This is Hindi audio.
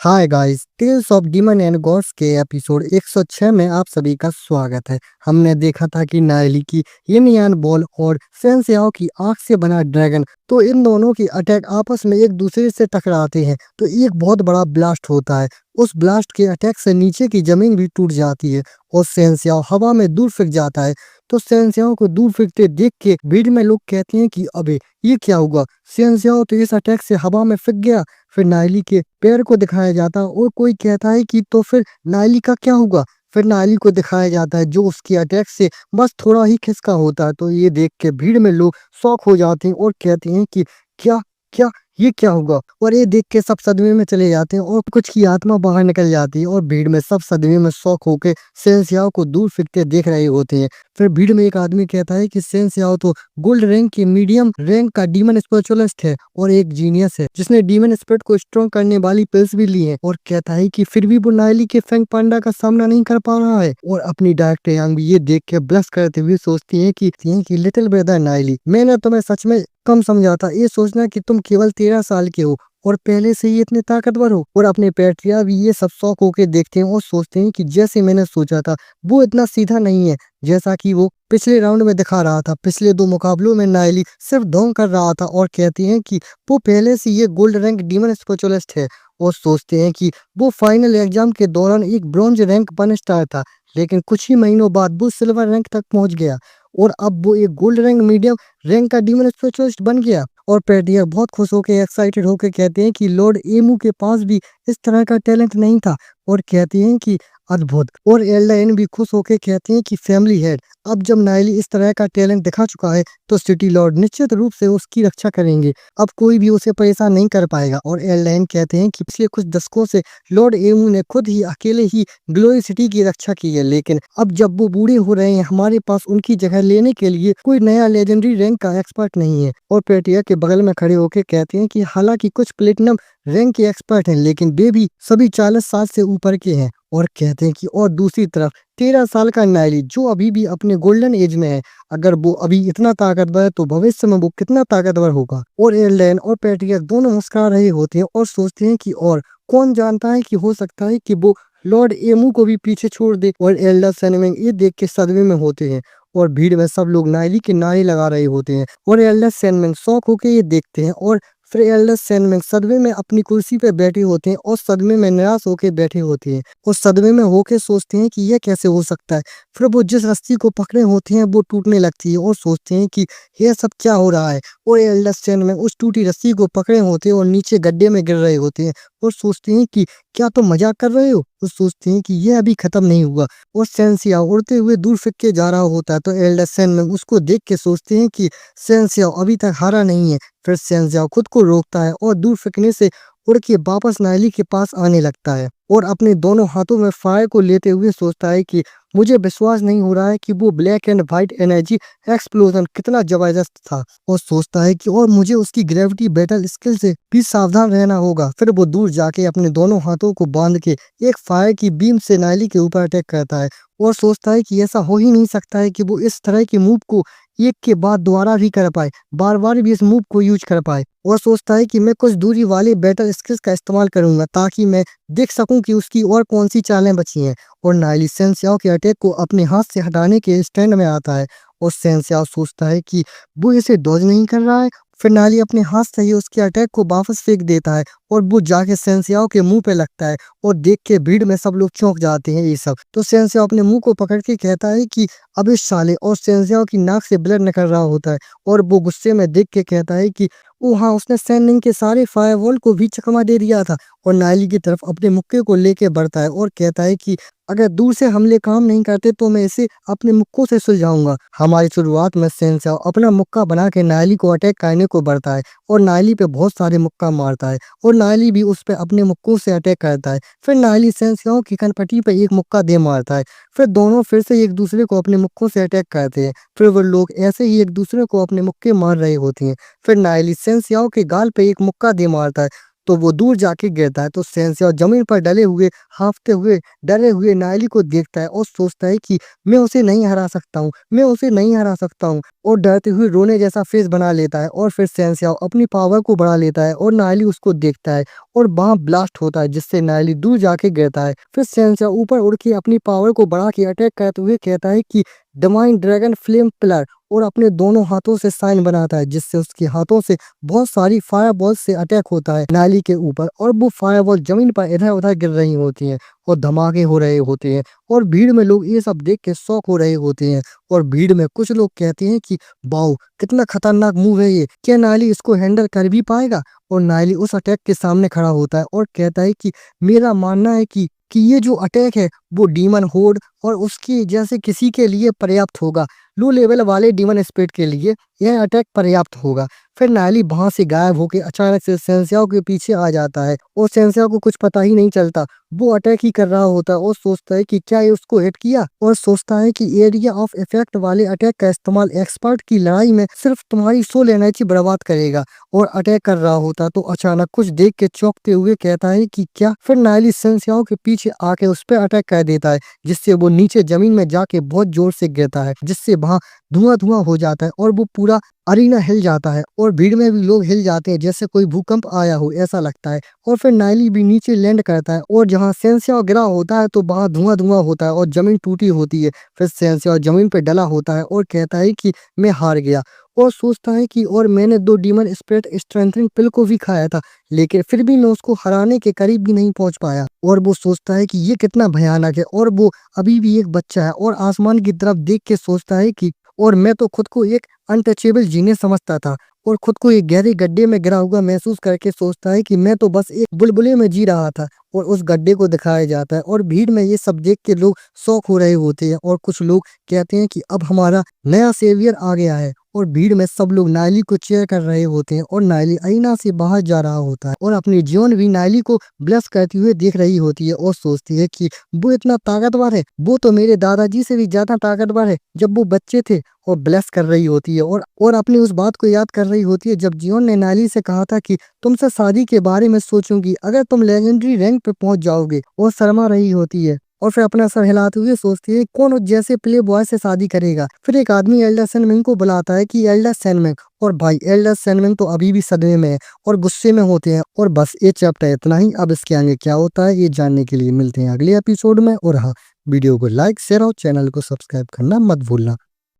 Hi guys, tales of demon and gods के एपिसोड 106 में आप सभी का स्वागत है। हमने देखा था कि नायली की यिन यान बॉल और सेन सियाओ की आंख से बना ड्रैगन, तो इन दोनों की अटैक आपस में एक दूसरे से टकराते हैं तो एक बहुत बड़ा ब्लास्ट होता है। उस ब्लास्ट के अटैक से नीचे की जमीन भी टूट जाती है और सेन सियाओ हवा में दूर फेंक जाता है। तो सेन सियाओ को दूर फेंकते देख के भीड़ में लोग कहते हैं कि अबे ये क्या हुआ, सेन सियाओ तो इस अटैक से हवा में फेंक गया। फिर नायली के पैर को दिखाया जाता है और कोई कहता है कि तो फिर नायली का क्या होगा। फिर नायली को दिखाया जाता है जो उसके अटैक से बस थोड़ा ही खिसका होता है। तो ये देख के भीड़ में लोग शॉक हो जाते हैं और कहते हैं कि क्या क्या ये क्या होगा। और ये देख के सब सदमे में चले जाते हैं और कुछ की आत्मा बाहर निकल जाती है और भीड़ में सब सदमे में शॉक होकर सेन सियाओ को दूर फेंकते देख रहे होते हैं। फिर भीड़ में एक आदमी कहता है कि सेन सियाओ तो गोल्ड रैंक के मीडियम रैंक का डीमन स्पिरिचुअलिस्ट है और एक जीनियस है जिसने डीमन स्पिरिट को स्ट्रॉन्ग करने वाली पिल्स भी ली है। और कहता है कि फिर भी वो नायली के फेंग पांडा का सामना नहीं कर पा रहा है। और अपनी डायरेक्टर यांग भी ये देख के ब्लश करते हुए सोचती है कि लिटिल ब्रदर नायली, मैंने तुम्हें सच में कम समझा था। ये सोचना कि तुम केवल 13 साल के हो और पहले से ही इतने ताकतवर हो। और अपने पैट्रिया भी ये सब शौक होके देखते हैं और सोचते हैं कि जैसे मैंने सोचा था वो इतना सीधा नहीं है जैसा कि वो पिछले राउंड में दिखा रहा था। पिछले 2 मुकाबलों में नायली सिर्फ ढोंग कर रहा था और कहते हैं कि वो पहले से ये गोल्ड रैंक डीमन स्पिरिचुअलिस्ट है। और सोचते हैं कि वो फाइनल एग्जाम के दौरान एक ब्रॉन्ज रैंक 1 स्टार था, लेकिन कुछ ही महीनों बाद वो सिल्वर रैंक तक पहुंच गया और अब वो एक गोल्ड रैंक मीडियम रैंक का डीमन स्पिरिचुअलिस्ट बन गया। और पेटियर बहुत खुश होकर एक्साइटेड होकर कहते हैं कि लॉर्ड एमू के पास भी इस तरह का टैलेंट नहीं था और कहते हैं कि अद्भुत। और एल्डाइन भी खुश होकर कहते हैं कि फैमिली हेड, अब जब नायली इस तरह का टैलेंट दिखा चुका है तो सिटी लॉर्ड निश्चित रूप से उसकी रक्षा करेंगे। अब कोई भी उसे परेशान नहीं कर पाएगा। और एल्डाइन कहते हैं कि पिछले कुछ दशकों से लॉर्ड एमू ने खुद ही अकेले ही ग्लोरी सिटी की रक्षा की है, लेकिन अब जब वो बूढ़े हो रहे हैं हमारे पास उनकी जगह लेने के लिए कोई नया लेजेंडरी रैंक का एक्सपर्ट नहीं है। और पेटिया के बगल में खड़े होकर कहते हैं कि हालांकि कुछ प्लेटिनम रैंक के एक्सपर्ट हैं लेकिन वे भी सभी 40 साल से ऊपर के हैं। और कहते हैं कि और दूसरी तरफ 13 साल का नायली जो अभी भी अपने गोल्डन एज में है, अगर वो अभी इतना ताकतवर है तो भविष्य में वो कितना ताकतवर होगा। और एल्डेन और पेट्रिया दोनों मुस्कुरा रहे होते हैं और सोचते हैं कि और कौन जानता है कि हो सकता है कि वो लॉर्ड एमू को भी पीछे छोड़ दे। और एल्डर सैनमेंग ये देख के सदमे में होते हैं और भीड़ में सब लोग नायली के नारे लगा रहे होते हैं। और एल्डर सैनमेंग शौक होकर ये देखते हैं और फिर एल्डर सैनमेंग सदमे में अपनी कुर्सी पे बैठे होते हैं और सदमे में निराश होकर बैठे होते हैं और सदमे में होके सोचते हैं कि यह कैसे हो सकता है। फिर वो जिस रस्सी को पकड़े होते हैं वो टूटने लगती है और सोचते हैं कि यह सब क्या हो रहा है। और एल्डर सैनमेंग उस टूटी रस्सी को पकड़े होते हैं और नीचे गड्ढे में गिर रहे होते हैं और सोचते हैं कि क्या तुम मजाक कर रहे हो। और सोचते हैं कि यह अभी खत्म नहीं हुआ। और सेंसिया उड़ते हुए दूर फेंक के जा रहा होता है तो एल्डर सैनमेंग उसको देख के सोचते हैं कि सेंसिया अभी तक हारा नहीं है। फिर सेंसिया खुद को रोकता है और दूर फेंकने से उड़ के वापस नायली के पास आने लगता है और अपने दोनों हाथों में फायर को लेते हुए सोचता है कि मुझे विश्वास नहीं हो रहा है कि वो black and white energy explosion कितना जबरदस्त था। और सोचता है कि और मुझे उसकी ग्रेविटी बैटल स्किल से भी सावधान रहना होगा। फिर वो दूर जाके अपने दोनों हाथों को बांध के एक फायर की बीम से नायली के ऊपर अटैक करता है और सोचता है कि ऐसा हो ही नहीं सकता है कि वो इस तरह के मूव को एक के बाद दोबारा भी कर पाए, बार बार भी इस मूव को यूज कर पाए। और सोचता है कि मैं कुछ दूरी वाले बैटल स्किल्स का इस्तेमाल करूंगा ताकि मैं देख सकूं कि उसकी और कौन सी चालें बची हैं। और नायली सेंसियाओ के अटैक को अपने हाथ से हटाने के स्टैंड में आता है और सेंसियाओ सोचता है कि वो इसे डॉज नहीं कर रहा है। फिर नायली अपने हाथ से ही उसके अटैक को वापस फेंक देता है और वो जाके सेंसियाओ के मुंह पे लगता है और देख के भीड़ में सब लोग चौंक जाते हैं। ये सब तो सेंसियाओ अपने मुंह को पकड़ के कहता है कि अब इस साले, और सेंसियाओ की नाक से ब्लड निकल रहा होता है और वो गुस्से में देख के कहता है कि ओ हाँ, उसने सैनिंग के सारे फायरवॉल को भी चकमा दे दिया था। और नायली की तरफ अपने मुक्के को लेके बढ़ता है और कहता है कि अगर दूर से हमले काम नहीं करते तो मैं इसे अपने मुक्कों से सुलझाऊंगा। हमारी शुरुआत में सेंसियाओ अपना मुक्का बना के नायली को अटैक करने को बढ़ता है और नायली पे बहुत सारे मुक्का मारता है और नायली भी उस पे अपने मुक्कों से अटैक करता है। फिर नायली सेंसियाओ की कनपटी पे एक मुक्का दे मारता है। फिर दोनों फिर से एक दूसरे को अपने मुक्कों से अटैक करते हैं। फिर वो लोग ऐसे ही एक दूसरे को अपने मुक्के मार रहे होते हैं। फिर नायली सेंसियाओ के गाल पे एक मुक्का दे मारता है तो वो दूर जाके गिरता है। तो सेंसियाओ जमीन पर डले हुए, हांफते हुए, डरे हुए नायली को देखता है और सोचता है कि मैं उसे नहीं हरा सकता हूँ, मैं उसे नहीं हरा सकता हूँ। और डरते हुए रोने जैसा फेस बना लेता है और फिर सेंसियाओ अपनी पावर को बढ़ा लेता है और नायली उसको देखता है और वहाँ ब्लास्ट होता है जिससे नायली दूर जाके गिरता है। फिर सेंसिया ऊपर उड़ के अपनी पावर को बढ़ा के अटैक करते हुए कहता है कि डिवाइन ड्रैगन फ्लेम पिलर, और अपने दोनों हाथों से साइन बनाता है जिससे उसके हाथों से बहुत सारी फायर बॉल से अटैक होता है नायली के ऊपर, और वो फायर बॉल जमीन पर इधर उधर गिर रही होती हैं और धमाके हो रहे होते हैं, और भीड़ में लोग ये सब देख के शॉक हो रहे होते हैं। और भीड़ में कुछ लोग कहते हैं कि वाओ कितना खतरनाक मूव है ये, क्या नायली इसको हैंडल कर भी पाएगा। और नायली उस अटैक के सामने खड़ा होता है और कहता है कि मेरा मानना है कि ये जो अटैक है वो डीमन होड और उसके जैसे किसी के लिए पर्याप्त होगा, लो लेवल वाले डीमन स्पिरिट के लिए यह अटैक पर्याप्त होगा। फिर नायली वहां से गायब होकर अचानक से सेंसियाओ के पीछे आ जाता है और सेंसियाओ को कुछ पता ही नहीं चलता, वो अटैक ही कर रहा होता है और सोचता है कि क्या ये उसको हिट किया, और सोचता है कि एरिया ऑफ इफेक्ट वाले अटैक का इस्तेमाल एक्सपर्ट की लड़ाई में सिर्फ तुम्हारी सोल एनर्जी बर्बाद करेगा, और अटैक कर रहा होता तो अचानक कुछ देख के चौंकते हुए कहता है कि क्या। फिर नायली सेंसियाओ के पीछे आके उस पर अटैक कर देता है जिससे वो नीचे जमीन में जाके बहुत जोर से गिरता है जिससे वहां धुआं धुआं हो जाता है और वो पूरा अरीना हिल जाता है और भीड़ में भी लोग हिल जाते हैं जैसे कोई भूकंप आया हो ऐसा लगता है। और फिर नायली भी नीचे लैंड करता है और जहां सेंसियाओ गिरा होता है तो वहां धुआं धुआं होता है और जमीन टूटी होती है। फिर सेंसियाओ जमीन पर डला होता है और कहता है कि मैं हार गया, और सोचता है कि और मैंने 2 डीमन स्पिरिट स्ट्रेंथनिंग पिल को भी खाया था लेकिन फिर भी मैं उसको हराने के करीब भी नहीं पहुंच पाया। और वो सोचता है कि ये कितना भयानक है, और वो अभी भी एक बच्चा है और आसमान की तरफ देख के सोचता है कि और मैं तो खुद को एक अनटचेबल जीनियस समझता था, और खुद को एक गहरे गड्ढे में गिरा हुआ महसूस करके सोचता है कि मैं तो बस एक बुलबुले में जी रहा था, और उस गड्ढे को दिखाया जाता है। और भीड़ में ये सब देख के लोग शौक हो रहे होते हैं और कुछ लोग कहते हैं कि अब हमारा नया सेवियर आ गया है, और भीड़ में सब लोग नायली को चेयर कर रहे होते हैं और नायली अरीना से बाहर जा रहा होता है और अपनी जीवन भी नायली को ब्लेस करती हुए देख रही होती है और सोचती है कि वो इतना ताकतवर है, वो तो मेरे दादाजी से भी ज्यादा ताकतवर है जब वो बच्चे थे, और ब्लेस कर रही होती है और अपनी उस बात को याद कर रही होती है जब जियोन ने नायली से कहा था कि तुमसे शादी के बारे में सोचूंगी अगर तुम लेजेंडरी रैंक पे पहुंच जाओगे, और शर्मा रही होती है और फिर अपना सर हिलाते हुए सोचती है कौन उस जैसे प्ले बॉय से शादी करेगा। फिर एक आदमी एल्डर सैनमिंग को बुलाता है कि एल्डर सैनमिंग, और भाई एल्डर सैनमिंग तो अभी भी सदमे में है और गुस्से में होते हैं। और बस ये चैप्टर इतना ही, अब इसके आगे क्या होता है ये जानने के लिए मिलते हैं अगले एपिसोड में। और हाँ, वीडियो को लाइक शेयर और चैनल को सब्सक्राइब करना मत भूलना।